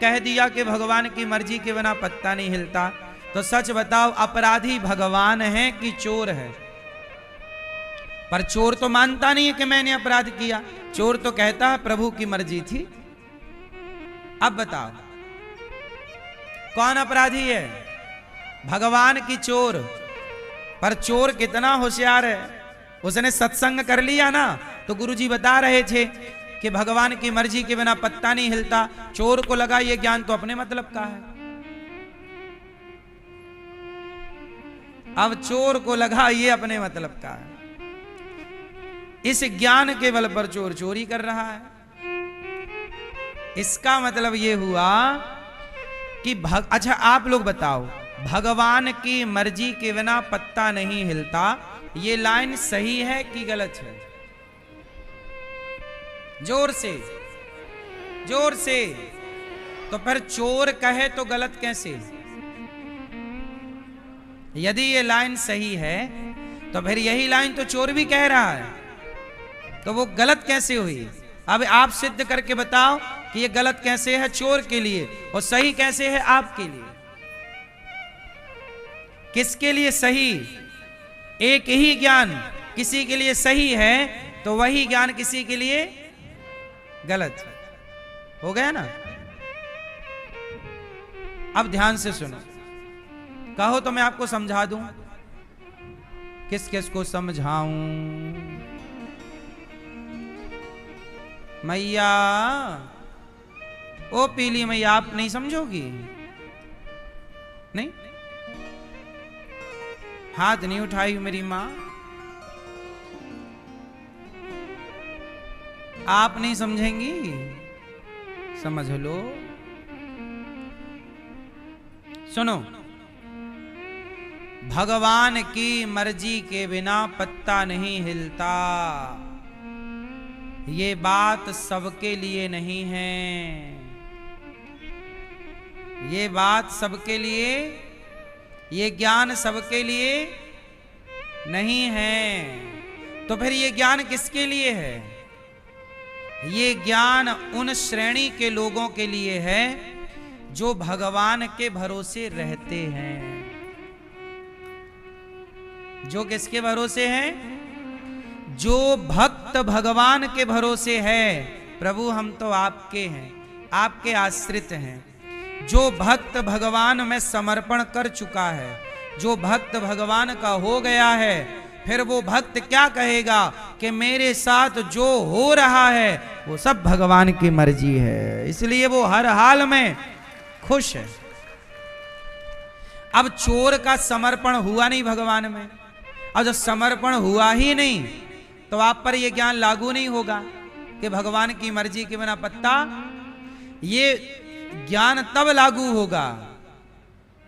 कह दिया कि भगवान की मर्जी के बिना पत्ता नहीं हिलता, तो सच बताओ अपराधी भगवान है कि चोर है? पर चोर तो मानता नहीं है कि मैंने अपराध किया, चोर तो कहता है प्रभु की मर्जी थी। अब बताओ कौन अपराधी है? भगवान की चोर। पर चोर कितना होशियार है, उसने सत्संग कर लिया ना। तो गुरुजी बता रहे थे कि भगवान की मर्जी के बिना पत्ता नहीं हिलता। चोर को लगा ये ज्ञान तो अपने मतलब का है। अब चोर को लगा ये अपने मतलब का है। इस ज्ञान के बल पर चोर चोरी कर रहा है। इसका मतलब ये हुआ कि अच्छा आप लोग बताओ, भगवान की मर्जी के बिना पत्ता नहीं हिलता, ये लाइन सही है कि गलत है? जोर से, जोर से। तो फिर चोर कहे तो गलत कैसे? यदि ये लाइन सही है तो फिर यही लाइन तो चोर भी कह रहा है, तो वो गलत कैसे हुई? अब आप सिद्ध करके बताओ कि ये गलत कैसे है चोर के लिए और सही कैसे है आपके लिए। किसके लिए सही? एक ही ज्ञान किसी के लिए सही है तो वही ज्ञान किसी के लिए गलत हो गया ना। अब ध्यान से सुनो, कहो तो मैं आपको समझा दूं। किस किस को समझाऊं? मैया, ओ पीली मैया, आप नहीं समझोगी? नहीं, हाथ नहीं उठाई मेरी मां। आप नहीं समझेंगी? समझ लो। सुनो, भगवान की मर्जी के बिना पत्ता नहीं हिलता, ये बात सबके लिए नहीं है। ये बात सबके लिए, ये ज्ञान सबके लिए नहीं है। तो फिर ये ज्ञान किसके लिए है? ये ज्ञान उन श्रेणी के लोगों के लिए है जो भगवान के भरोसे रहते हैं। जो किसके भरोसे हैं? जो भक्त भगवान के भरोसे है। प्रभु हम तो आपके हैं, आपके आश्रित हैं। जो भक्त भगवान में समर्पण कर चुका है, जो भक्त भगवान का हो गया है, फिर वो भक्त क्या कहेगा कि मेरे साथ जो हो रहा है वो सब भगवान की मर्जी है, इसलिए वो हर हाल में खुश है। अब चोर का समर्पण हुआ नहीं भगवान में, और जब समर्पण हुआ ही नहीं तो आप पर यह ज्ञान लागू नहीं होगा कि भगवान की मर्जी के बिना पत्ता। ये ज्ञान तब लागू होगा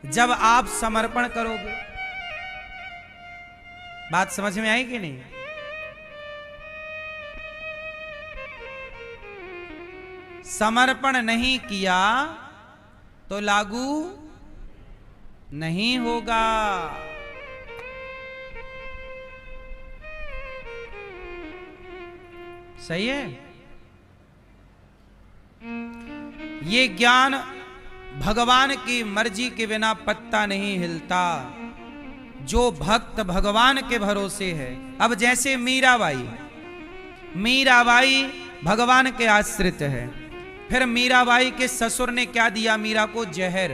जब आप समर्पण करोगे। बात समझ में आई कि नहीं? समर्पण नहीं किया तो लागू नहीं होगा। सही है? ये ज्ञान भगवान की मर्जी के बिना पत्ता नहीं हिलता, जो भक्त भगवान के भरोसे है। अब जैसे मीराबाई, मीराबाई भगवान के आश्रित है। फिर मीराबाई के ससुर ने क्या दिया मीरा को? जहर।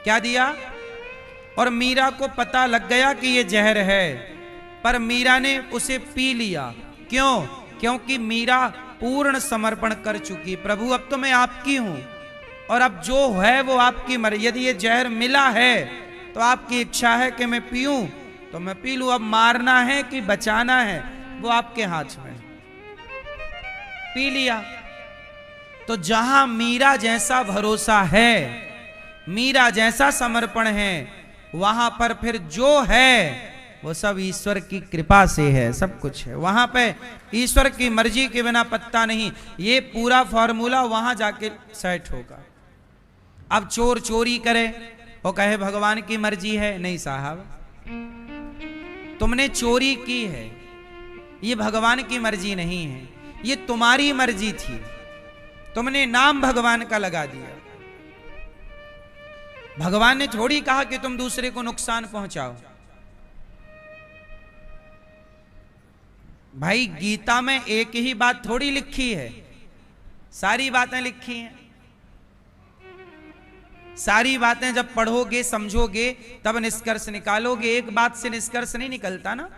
क्या दिया? और मीरा को पता लग गया कि ये जहर है, पर मीरा ने उसे पी लिया। क्यों? क्योंकि मीरा पूर्ण समर्पण कर चुकी। प्रभु अब तो मैं आपकी हूं और अब जो है वो आपकी मर्जी। यदि ये जहर मिला है तो आपकी इच्छा है कि मैं पीऊं तो मैं पी लूं। अब मारना है कि बचाना है वो आपके हाथ में। पी लिया। तो जहां मीरा जैसा भरोसा है, मीरा जैसा समर्पण है, वहां पर फिर जो है वो सब ईश्वर की कृपा से है, सब कुछ है। वहां पे ईश्वर की मर्जी के बिना पत्ता नहीं। ये पूरा फॉर्मूला वहां जाके सेट होगा। अब चोर चोरी करे वो कहे भगवान की मर्जी है, नहीं साहब, तुमने चोरी की है, ये भगवान की मर्जी नहीं है, ये तुम्हारी मर्जी थी। तुमने नाम भगवान का लगा दिया। भगवान ने थोड़ी कहा कि तुम दूसरे को नुकसान पहुंचाओ। भाई गीता में एक ही बात थोड़ी लिखी है, सारी बातें लिखी हैं। सारी बातें जब पढ़ोगे समझोगे तब निष्कर्ष निकालोगे, एक बात से निष्कर्ष नहीं निकलता ना।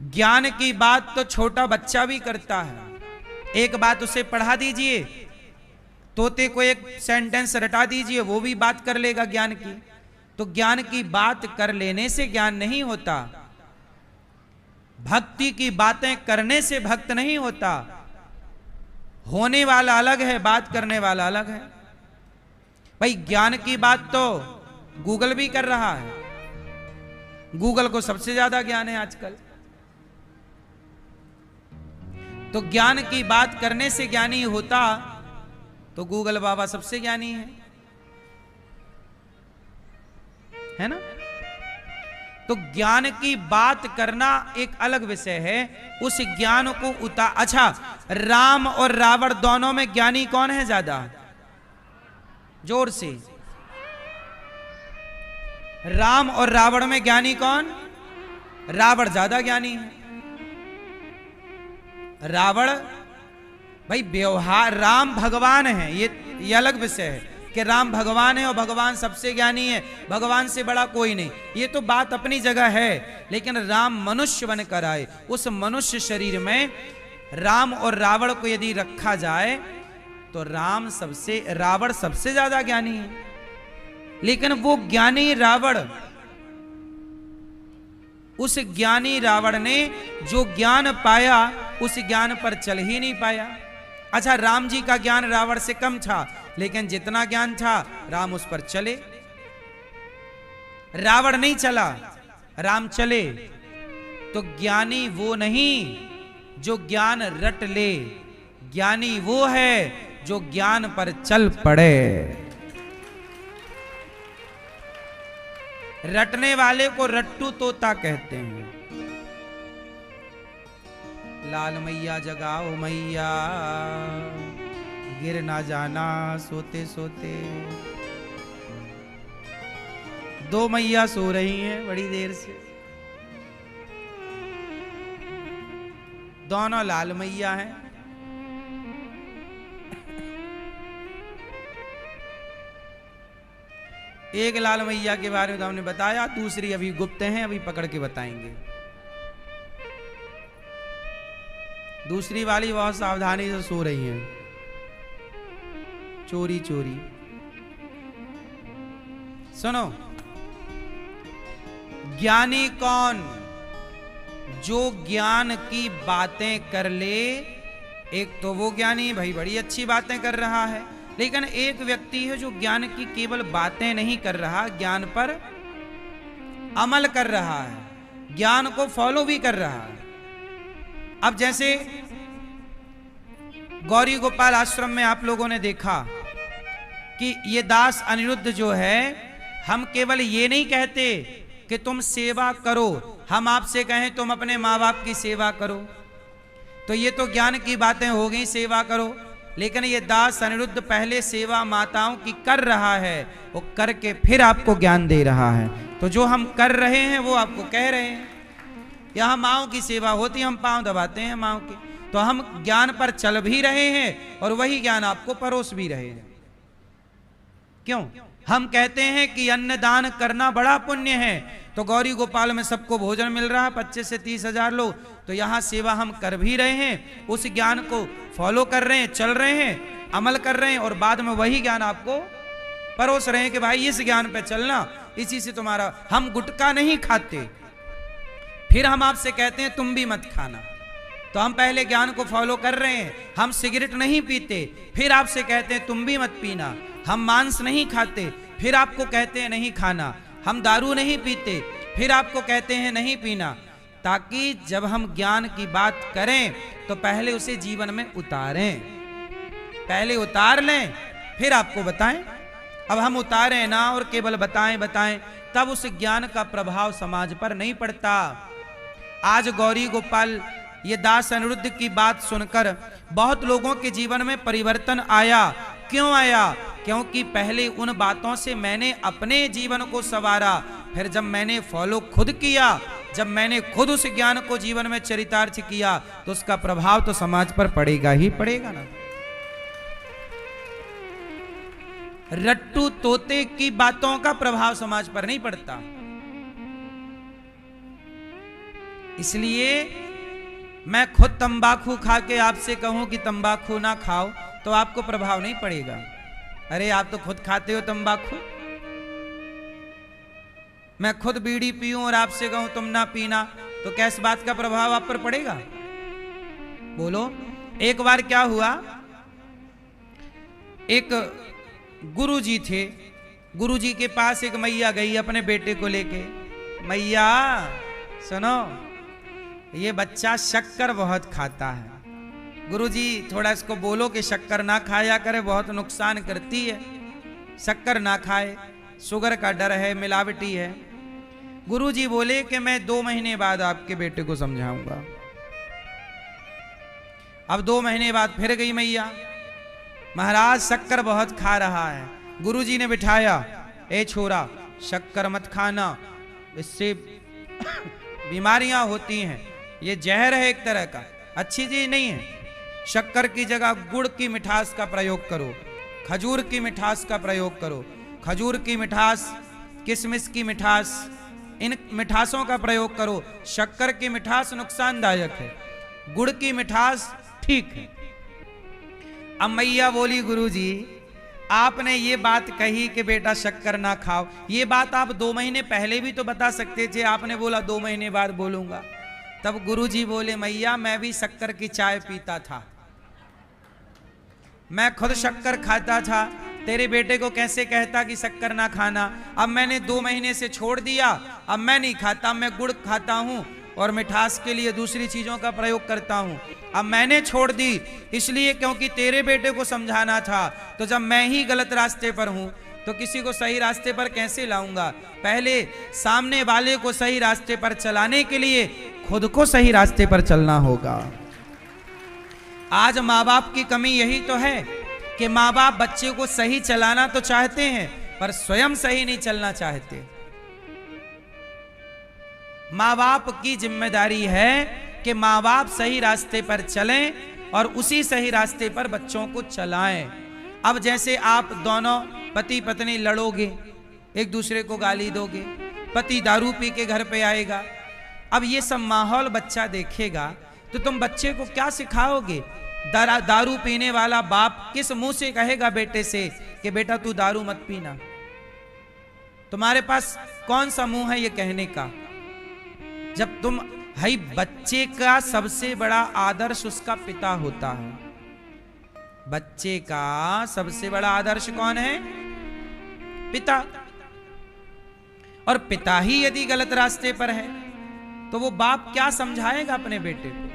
ज्ञान की बात तो छोटा बच्चा भी करता है। एक बात उसे पढ़ा दीजिए, तोते को एक सेंटेंस रटा दीजिए, वो भी बात कर लेगा ज्ञान की। तो ज्ञान की बात कर लेने से ज्ञान नहीं होता, भक्ति की बातें करने से भक्त नहीं होता। होने वाला अलग है, बात करने वाला अलग है। भाई ज्ञान की बात तो गूगल भी कर रहा है, गूगल को सबसे ज्यादा ज्ञान है आजकल। तो ज्ञान की बात करने से ज्ञानी होता तो गूगल बाबा सबसे ज्ञानी है ना। तो ज्ञान की बात करना एक अलग विषय है, उस ज्ञान को अच्छा, राम और रावण दोनों में ज्ञानी कौन है ज्यादा? जोर से। राम और रावण में ज्ञानी कौन? रावण ज्यादा ज्ञानी है। रावण भाई व्यवहार, राम भगवान है, ये अलग विषय है कि राम भगवान है और भगवान सबसे ज्ञानी है, भगवान से बड़ा कोई नहीं, ये तो बात अपनी जगह है। लेकिन राम मनुष्य बनकर आए, उस मनुष्य शरीर में राम और रावण को यदि रखा जाए तो रावण सबसे ज्यादा ज्ञानी है। लेकिन वो ज्ञानी रावण, उस ज्ञानी रावण ने जो ज्ञान पाया उस ज्ञान पर चल ही नहीं पाया। अच्छा, राम जी का ज्ञान रावण से कम था, लेकिन जितना ज्ञान था राम उस पर चले। रावण नहीं चला, राम चले। तो ज्ञानी वो नहीं जो ज्ञान रट ले, ज्ञानी वो है जो ज्ञान पर चल पड़े। रटने वाले को रट्टू तोता कहते हैं। लाल मैया जगाओ मैया, गिर ना जाना सोते सोते। दो मैया सो रही हैं बड़ी देर से, दोनों लाल मैया हैं। एक लाल मैया के बारे में तो हमने बताया, दूसरी अभी गुप्त हैं, अभी पकड़ के बताएंगे। दूसरी वाली बहुत सावधानी से सो रही हैं, चोरी चोरी। सुनो, ज्ञानी कौन? जो ज्ञान की बातें कर ले। एक तो वो ज्ञानी भाई बड़ी अच्छी बातें कर रहा है, लेकिन एक व्यक्ति है जो ज्ञान की केवल बातें नहीं कर रहा, ज्ञान पर अमल कर रहा है, ज्ञान को फॉलो भी कर रहा है। अब जैसे गौरी गोपाल आश्रम में आप लोगों ने देखा कि ये दास अनिरुद्ध जो है, हम केवल ये नहीं कहते कि तुम सेवा करो, हम आपसे कहें तुम अपने माँ बाप की सेवा करो, तो ये तो ज्ञान की बातें हो गई, सेवा करो। लेकिन ये दास अनिरुद्ध पहले सेवा माताओं की कर रहा है, वो करके फिर आपको ज्ञान दे रहा है। तो जो हम कर रहे हैं वो आपको कह रहे हैं। यहाँ माँओं की सेवा होती है, हम पांव दबाते हैं माँओं के, तो हम ज्ञान पर चल भी रहे हैं और वही ज्ञान आपको परोस भी रहे हैं। क्यों? हम कहते हैं कि अन्नदान करना बड़ा पुण्य है, तो गौरी गोपाल में सबको भोजन मिल रहा है, 25 से 30 हजार लोग, तो यहाँ सेवा हम कर भी रहे हैं, उस ज्ञान को फॉलो कर रहे हैं, चल रहे हैं, अमल कर रहे हैं, और बाद में वही ज्ञान आपको परोस रहे हैं कि भाई इस ज्ञान पे चलना, इसी से तुम्हारा। हम गुटखा नहीं खाते, फिर हम आपसे कहते हैं तुम भी मत खाना, तो हम पहले ज्ञान को फॉलो कर रहे हैं। हम सिगरेट नहीं पीते, फिर आपसे कहते हैं तुम भी मत पीना। हम मांस नहीं खाते, फिर आपको कहते हैं नहीं खाना। हम दारू नहीं पीते, फिर आपको कहते हैं नहीं पीना, ताकि जब हम ज्ञान की बात करें तो पहले उसे जीवन में उतारें, पहले उतार लें फिर आपको बताएं। अब हम उतारें ना और केवल बताएं, तब उस ज्ञान का प्रभाव समाज पर नहीं पड़ता। आज गौरी गोपाल ये दास अनिरुद्ध की बात सुनकर बहुत लोगों के जीवन में परिवर्तन आया। क्यों आया? क्योंकि पहले उन बातों से मैंने अपने जीवन को संवारा, फिर जब मैंने फॉलो खुद किया, जब मैंने खुद उस ज्ञान को जीवन में चरितार्थ किया, तो उसका प्रभाव तो समाज पर पड़ेगा ही पड़ेगा ना। रट्टू तोते की बातों का प्रभाव समाज पर नहीं पड़ता। इसलिए मैं खुद तंबाकू खा के आपसे कहूं कि तंबाकू ना खाओ तो आपको प्रभाव नहीं पड़ेगा। अरे आप तो खुद खाते हो तंबाकू। मैं खुद बीड़ी पीऊं और आपसे कहूं तुम ना पीना, तो क्या इस बात का प्रभाव आप पर पड़ेगा? बोलो। एक बार क्या हुआ, एक गुरुजी थे, गुरुजी के पास एक मैया गई अपने बेटे को लेके। मैया सुनो, ये बच्चा शक्कर बहुत खाता है, गुरुजी थोड़ा इसको बोलो कि शक्कर ना खाया करे, बहुत नुकसान करती है, शक्कर ना खाए, शुगर का डर है, मिलावटी है। गुरुजी बोले कि मैं 2 महीने बाद आपके बेटे को समझाऊंगा। अब 2 महीने बाद फिर गई मैया, महाराज शक्कर बहुत खा रहा है। गुरुजी ने बिठाया, ए छोरा शक्कर मत खाना, इससे बीमारियां होती हैं, ये जहर है एक तरह का, अच्छी चीज नहीं है। शक्कर की जगह गुड़ की मिठास का प्रयोग करो, खजूर की मिठास का प्रयोग करो, खजूर की मिठास, किशमिश की मिठास, इन मिठासों का प्रयोग करो। शक्कर की मिठास नुकसानदायक है, गुड़ की मिठास ठीक है। अब मैया बोली, गुरुजी आपने ये बात कही कि बेटा शक्कर ना खाओ, ये बात आप 2 महीने पहले भी तो बता सकते थे, आपने बोला 2 महीने बाद बोलूंगा। तब गुरुजी बोले, मैया मैं भी शक्कर की चाय पीता था, मैं खुद शक्कर खाता था, तेरे बेटे को कैसे कहता कि शक्कर ना खाना। अब मैंने 2 महीने से छोड़ दिया, अब मैं नहीं खाता, मैं गुड़ खाता हूं और मिठास के लिए दूसरी चीजों का प्रयोग करता हूं। अब मैंने छोड़ दी इसलिए क्योंकि तेरे बेटे को समझाना था, तो जब मैं ही गलत रास्ते पर हूं तो किसी को सही रास्ते पर कैसे लाऊंगा? पहले सामने वाले को सही रास्ते पर चलाने के लिए खुद को सही रास्ते पर चलना होगा। आज माँ बाप की कमी यही तो है कि माँ बाप बच्चे को सही चलाना तो चाहते हैं पर स्वयं सही नहीं चलना चाहते। माँ बाप की जिम्मेदारी है कि माँ बाप सही रास्ते पर चलें और उसी सही रास्ते पर बच्चों को चलाएं। अब जैसे आप दोनों पति पत्नी लड़ोगे, एक दूसरे को गाली दोगे, पति दारू पी के घर पे आएगा, अब ये सब माहौल बच्चा देखेगा तो तुम बच्चे को क्या सिखाओगे? दारू पीने वाला बाप किस मुंह से कहेगा बेटे से कि बेटा तू दारू मत पीना? तुम्हारे पास कौन सा मुंह है ये कहने का? जब तुम भाई, बच्चे का सबसे बड़ा आदर्श उसका पिता होता है। बच्चे का सबसे बड़ा आदर्श कौन है? पिता। और पिता ही यदि गलत रास्ते पर है तो वो बाप क्या समझाएगा अपने बेटे को?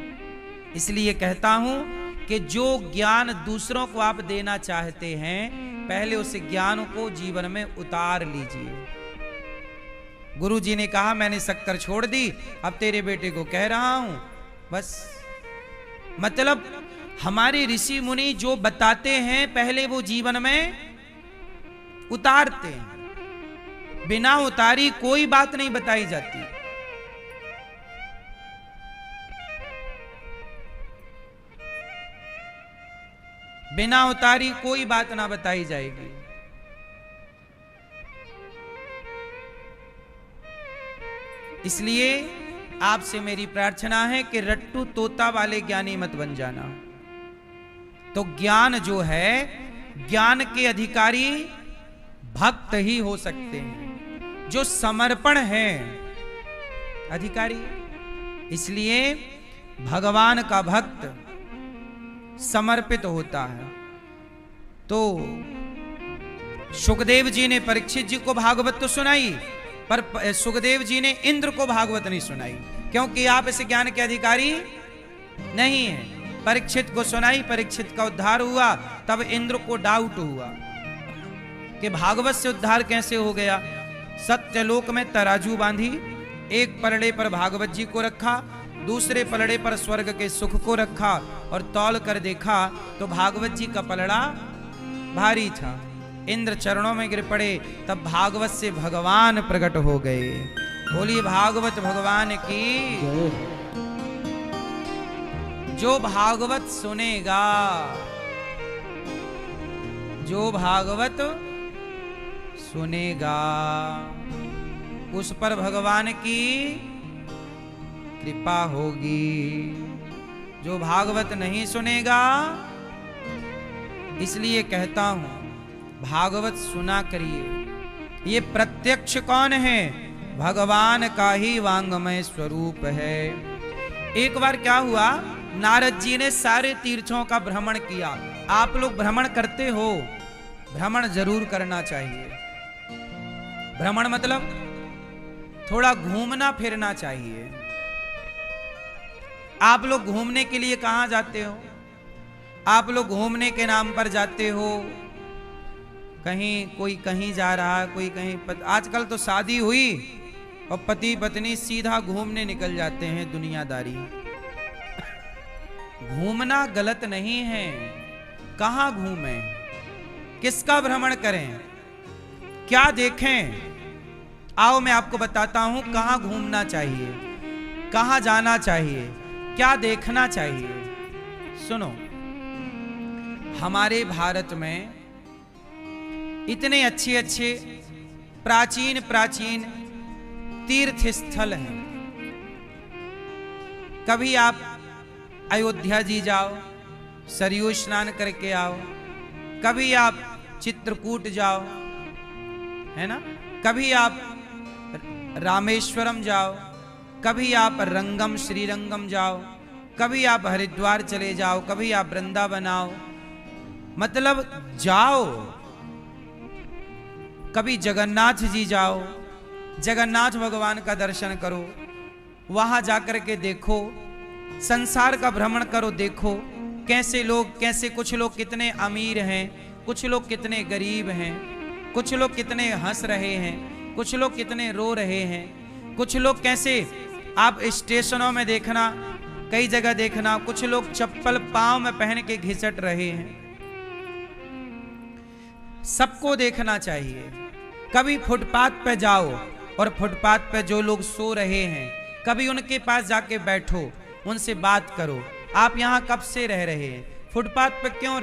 इसलिए कहता हूं कि जो ज्ञान दूसरों को आप देना चाहते हैं, पहले उस ज्ञान को जीवन में उतार लीजिए। गुरुजी ने कहा मैंने शक्कर छोड़ दी, अब तेरे बेटे को कह रहा हूं, बस। मतलब हमारे ऋषि मुनि जो बताते हैं पहले वो जीवन में उतारते हैं, बिना उतारी कोई बात नहीं बताई जाती। बिना उतारी कोई बात ना बताई जाएगी। इसलिए आपसे मेरी प्रार्थना है कि रट्टू तोता वाले ज्ञानी मत बन जाना। तो ज्ञान जो है, ज्ञान के अधिकारी भक्त ही हो सकते हैं, जो समर्पण है अधिकारी। इसलिए भगवान का भक्त समर्पित होता है। तो सुखदेव जी ने परीक्षित जी को भागवत तो सुनाई, पर सुखदेव जी ने इंद्र को भागवत नहीं सुनाई, क्योंकि आप इस ज्ञान के अधिकारी नहीं हैं। परीक्षित को सुनाई, परीक्षित का उद्धार हुआ, तब इंद्र को डाउट हुआ कि भागवत से उद्धार कैसे हो गया। सत्यलोक में तराजू बांधी, एक परड़े पर भागवत जी को रखा, दूसरे पलड़े पर स्वर्ग के सुख को रखा और तौल कर देखा तो भागवत जी का पलड़ा भारी था। इंद्र चरणों में गिर पड़े, तब भागवत से भगवान प्रकट हो गए। बोलिए भागवत भगवान की। जो भागवत सुनेगा, जो भागवत सुनेगा, उस पर भगवान की कृपा होगी। जो भागवत नहीं सुनेगा, इसलिए कहता हूं भागवत सुना करिए। ये प्रत्यक्ष कौन है? भगवान का ही वांगमय स्वरूप है। एक बार क्या हुआ, नारद जी ने सारे तीर्थों का भ्रमण किया। आप लोग भ्रमण करते हो? भ्रमण जरूर करना चाहिए। भ्रमण मतलब थोड़ा घूमना फिरना चाहिए। आप लोग घूमने के लिए कहां जाते हो? आप लोग घूमने के नाम पर जाते हो, कहीं कोई कहीं जा रहा है, कोई कहीं आजकल तो शादी हुई और पति पत्नी सीधा घूमने निकल जाते हैं, दुनियादारी। घूमना गलत नहीं है, कहां घूमें, किसका भ्रमण करें, क्या देखें? आओ मैं आपको बताता हूं कहां घूमना चाहिए, कहां जाना चाहिए, क्या देखना चाहिए। सुनो, हमारे भारत में इतने अच्छे अच्छे प्राचीन प्राचीन तीर्थ स्थल हैं। कभी आप अयोध्या जी जाओ, सरयू स्नान करके आओ, कभी आप चित्रकूट जाओ, है ना, कभी आप रामेश्वरम जाओ, कभी आप रंगम श्रीरंगम जाओ, कभी आप हरिद्वार चले जाओ, कभी आप वृंदावन आओ, मतलब जाओ। कभी जगन्नाथ जी जाओ, जगन्नाथ भगवान का दर्शन करो, वहां जाकर के देखो, संसार का भ्रमण करो, देखो कैसे लोग, कैसे कुछ लोग कितने अमीर हैं, कुछ लोग कितने गरीब हैं, कुछ लोग कितने हंस रहे हैं, कुछ लोग कितने रो रहे हैं, कुछ लोग कैसे, आप स्टेशनों में देखना, कई जगह देखना, कुछ लोग चप्पल पांव में पहन के घिसट रहे हैं। सबको देखना चाहिए। कभी फुटपाथ पे जाओ और फुटपाथ पे जो लोग सो रहे हैं, कभी उनके पास जाके बैठो, उनसे बात करो। आप यहाँ कब से रह रहे हैं? फुटपाथ पे क्यों